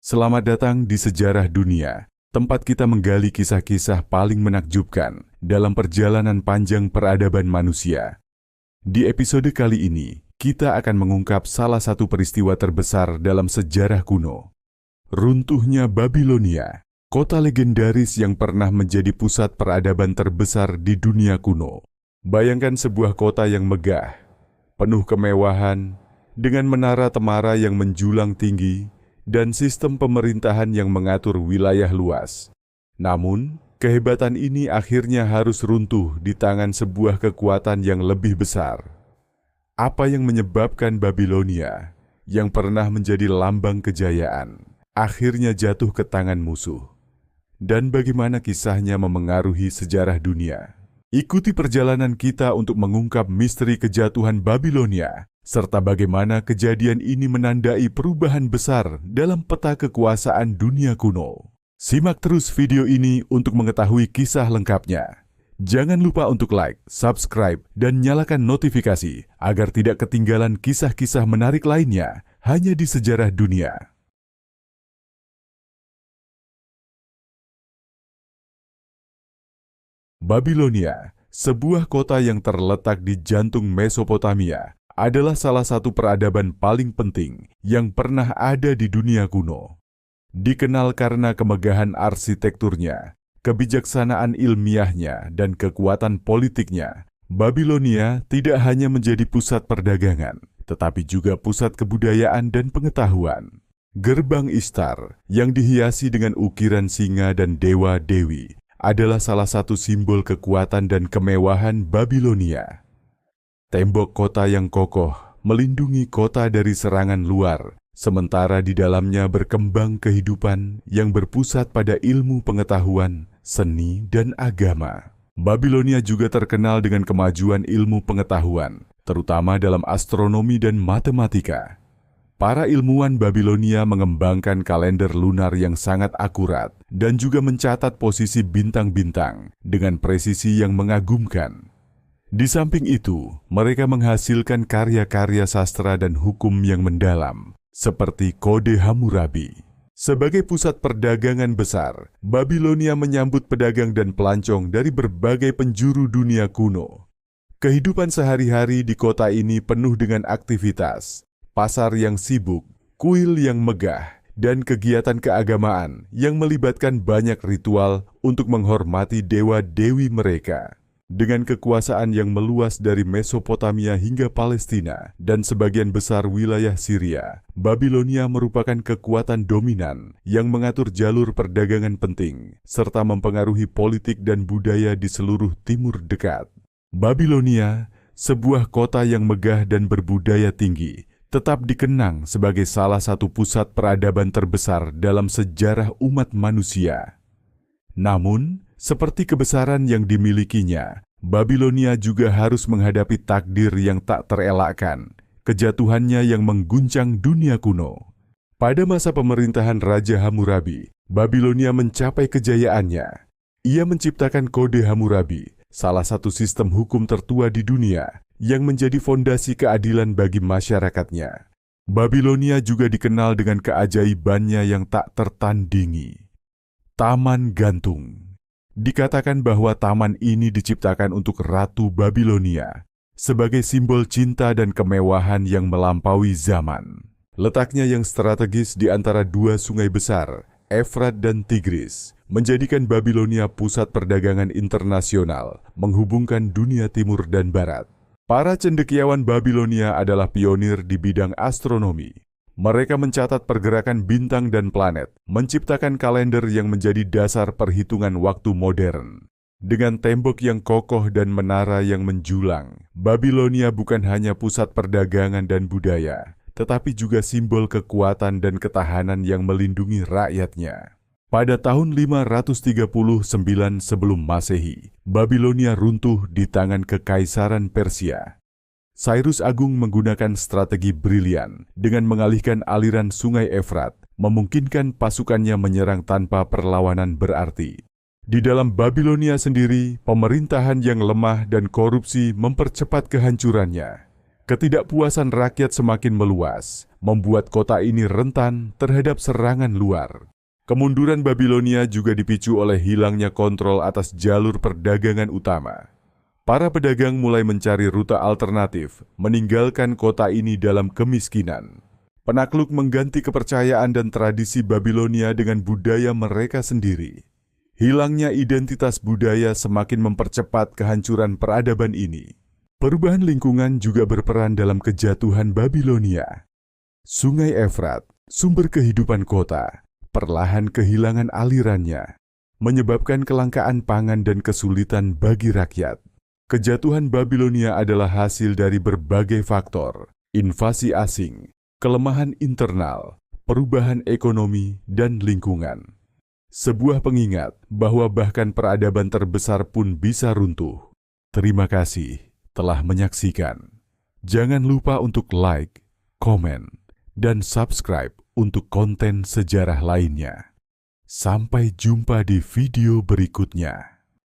Selamat datang di Sejarah Dunia, tempat kita menggali kisah-kisah paling menakjubkan dalam perjalanan panjang peradaban manusia. Di episode kali ini, kita akan mengungkap salah satu peristiwa terbesar dalam sejarah kuno. Runtuhnya Babilonia, kota legendaris yang pernah menjadi pusat peradaban terbesar di dunia kuno. Bayangkan sebuah kota yang megah, penuh kemewahan, dengan menara temara yang menjulang tinggi, dan sistem pemerintahan yang mengatur wilayah luas. Namun, kehebatan ini akhirnya harus runtuh di tangan sebuah kekuatan yang lebih besar. Apa yang menyebabkan Babilonia, yang pernah menjadi lambang kejayaan, akhirnya jatuh ke tangan musuh? Dan bagaimana kisahnya memengaruhi sejarah dunia? Ikuti perjalanan kita untuk mengungkap misteri kejatuhan Babilonia, serta bagaimana kejadian ini menandai perubahan besar dalam peta kekuasaan dunia kuno. Simak terus video ini untuk mengetahui kisah lengkapnya. Jangan lupa untuk like, subscribe, dan nyalakan notifikasi agar tidak ketinggalan kisah-kisah menarik lainnya hanya di Sejarah Dunia. Babilonia, sebuah kota yang terletak di jantung Mesopotamia, adalah salah satu peradaban paling penting yang pernah ada di dunia kuno. Dikenal karena kemegahan arsitekturnya, kebijaksanaan ilmiahnya, dan kekuatan politiknya, Babilonia tidak hanya menjadi pusat perdagangan, tetapi juga pusat kebudayaan dan pengetahuan. Gerbang Ishtar yang dihiasi dengan ukiran singa dan dewa-dewi adalah salah satu simbol kekuatan dan kemewahan Babilonia. Tembok kota yang kokoh melindungi kota dari serangan luar, sementara di dalamnya berkembang kehidupan yang berpusat pada ilmu pengetahuan, seni, dan agama. Babilonia juga terkenal dengan kemajuan ilmu pengetahuan, terutama dalam astronomi dan matematika. Para ilmuwan Babilonia mengembangkan kalender lunar yang sangat akurat dan juga mencatat posisi bintang-bintang dengan presisi yang mengagumkan. Di samping itu, mereka menghasilkan karya-karya sastra dan hukum yang mendalam, seperti Kode Hammurabi. Sebagai pusat perdagangan besar, Babilonia menyambut pedagang dan pelancong dari berbagai penjuru dunia kuno. Kehidupan sehari-hari di kota ini penuh dengan aktivitas, pasar yang sibuk, kuil yang megah, dan kegiatan keagamaan yang melibatkan banyak ritual untuk menghormati dewa-dewi mereka. Dengan kekuasaan yang meluas dari Mesopotamia hingga Palestina dan sebagian besar wilayah Syria, Babilonia merupakan kekuatan dominan yang mengatur jalur perdagangan penting, serta mempengaruhi politik dan budaya di seluruh Timur Dekat. Babilonia, sebuah kota yang megah dan berbudaya tinggi, tetap dikenang sebagai salah satu pusat peradaban terbesar dalam sejarah umat manusia. Namun, seperti kebesaran yang dimilikinya, Babilonia juga harus menghadapi takdir yang tak terelakkan, kejatuhannya yang mengguncang dunia kuno. Pada masa pemerintahan Raja Hammurabi, Babilonia mencapai kejayaannya. Ia menciptakan Kode Hammurabi, salah satu sistem hukum tertua di dunia, yang menjadi fondasi keadilan bagi masyarakatnya. Babilonia juga dikenal dengan keajaibannya yang tak tertandingi. Taman Gantung. Dikatakan bahwa taman ini diciptakan untuk Ratu Babilonia, sebagai simbol cinta dan kemewahan yang melampaui zaman. Letaknya yang strategis di antara dua sungai besar, Efrat dan Tigris, menjadikan Babilonia pusat perdagangan internasional, menghubungkan dunia timur dan barat. Para cendekiawan Babilonia adalah pionir di bidang astronomi. Mereka mencatat pergerakan bintang dan planet, menciptakan kalender yang menjadi dasar perhitungan waktu modern. Dengan tembok yang kokoh dan menara yang menjulang, Babilonia bukan hanya pusat perdagangan dan budaya, tetapi juga simbol kekuatan dan ketahanan yang melindungi rakyatnya. Pada tahun 539 sebelum Masehi, Babilonia runtuh di tangan Kekaisaran Persia. Cyrus Agung menggunakan strategi brilian dengan mengalihkan aliran sungai Efrat, memungkinkan pasukannya menyerang tanpa perlawanan berarti. Di dalam Babilonia sendiri, pemerintahan yang lemah dan korupsi mempercepat kehancurannya. Ketidakpuasan rakyat semakin meluas, membuat kota ini rentan terhadap serangan luar. Kemunduran Babilonia juga dipicu oleh hilangnya kontrol atas jalur perdagangan utama. Para pedagang mulai mencari rute alternatif, meninggalkan kota ini dalam kemiskinan. Penakluk mengganti kepercayaan dan tradisi Babilonia dengan budaya mereka sendiri. Hilangnya identitas budaya semakin mempercepat kehancuran peradaban ini. Perubahan lingkungan juga berperan dalam kejatuhan Babilonia. Sungai Efrat, sumber kehidupan kota, perlahan kehilangan alirannya, menyebabkan kelangkaan pangan dan kesulitan bagi rakyat. Kejatuhan Babilonia adalah hasil dari berbagai faktor, invasi asing, kelemahan internal, perubahan ekonomi, dan lingkungan. Sebuah pengingat bahwa bahkan peradaban terbesar pun bisa runtuh. Terima kasih telah menyaksikan. Jangan lupa untuk like, komen, dan subscribe untuk konten sejarah lainnya. Sampai jumpa di video berikutnya.